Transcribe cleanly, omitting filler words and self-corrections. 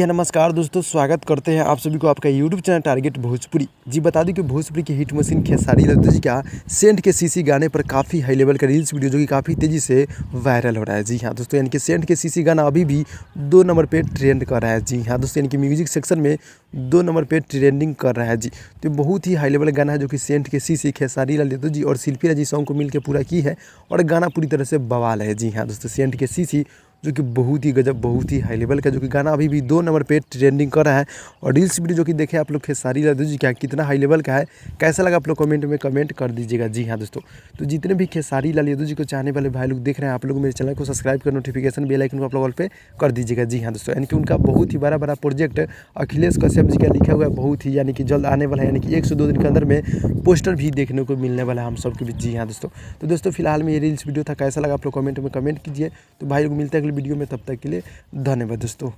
नमस्कार दोस्तों, स्वागत करते हैं आप सभी को आपका यूट्यूब चैनल टारगेट भोजपुरी। जी बता दूं कि भोजपुरी की हिट मशीन खेसारी लाल जी का सेंट के सीसी गाने पर काफ़ी हाई लेवल का रील्स वीडियो जो कि काफ़ी तेज़ी से वायरल हो रहा है। जी हाँ दोस्तों, यानी कि सेंट के सीसी गाना अभी भी 2 नंबर पे ट्रेंड कर रहा है। जी हाँ दोस्तों, यानी कि म्यूजिक सेक्शन में 2 नंबर पे ट्रेंडिंग कर रहा है। जी तो बहुत ही हाई लेवल गाना है जो कि सेंट के सीसी खेसारी लाल जी और शिल्पी राज सॉन्ग को मिलकर पूरा की है और गाना पूरी तरह से बवाल है। जी हाँ दोस्तों, सेंट के सीसी जो कि बहुत ही गजब, बहुत ही हाई लेवल का जो कि गाना अभी भी 2 नंबर पे ट्रेंडिंग कर रहा है। और रील्स वीडियो जो कि देखे आप लोग खेसारी लाल जी क्या कितना हाई लेवल का है, कैसा लगा आप लोग कमेंट में कमेंट कर दीजिएगा। जी हाँ दोस्तों, तो जितने भी खेसारी लाल जी को चाहने वाले भाई लोग देख रहे हैं, आप लोग मेरे चैनल को सब्सक्राइब कर नोटिफिकेशन बेल आइकन को आप लोग ऑल पे कर दीजिएगा। जी हाँ दोस्तों, यानी कि उनका बहुत ही बड़ा प्रोजेक्ट अखिलेश कश्यप जी का लिखा हुआ है, बहुत ही यानी कि जल्द आने वाला है, यानी कि 1 से 2 दिन के अंदर में पोस्टर भी देखने को मिलने वाला है हम सबके बीच। जी हाँ दोस्तों, तो दोस्तों फिलहाल में ये रील्स वीडियो था, कैसा लगा आप लोग कमेंट में कमेंट कीजिए। तो भाई लोग मिलते हैं अगली वीडियो में, तब तक के लिए धन्यवाद दोस्तों।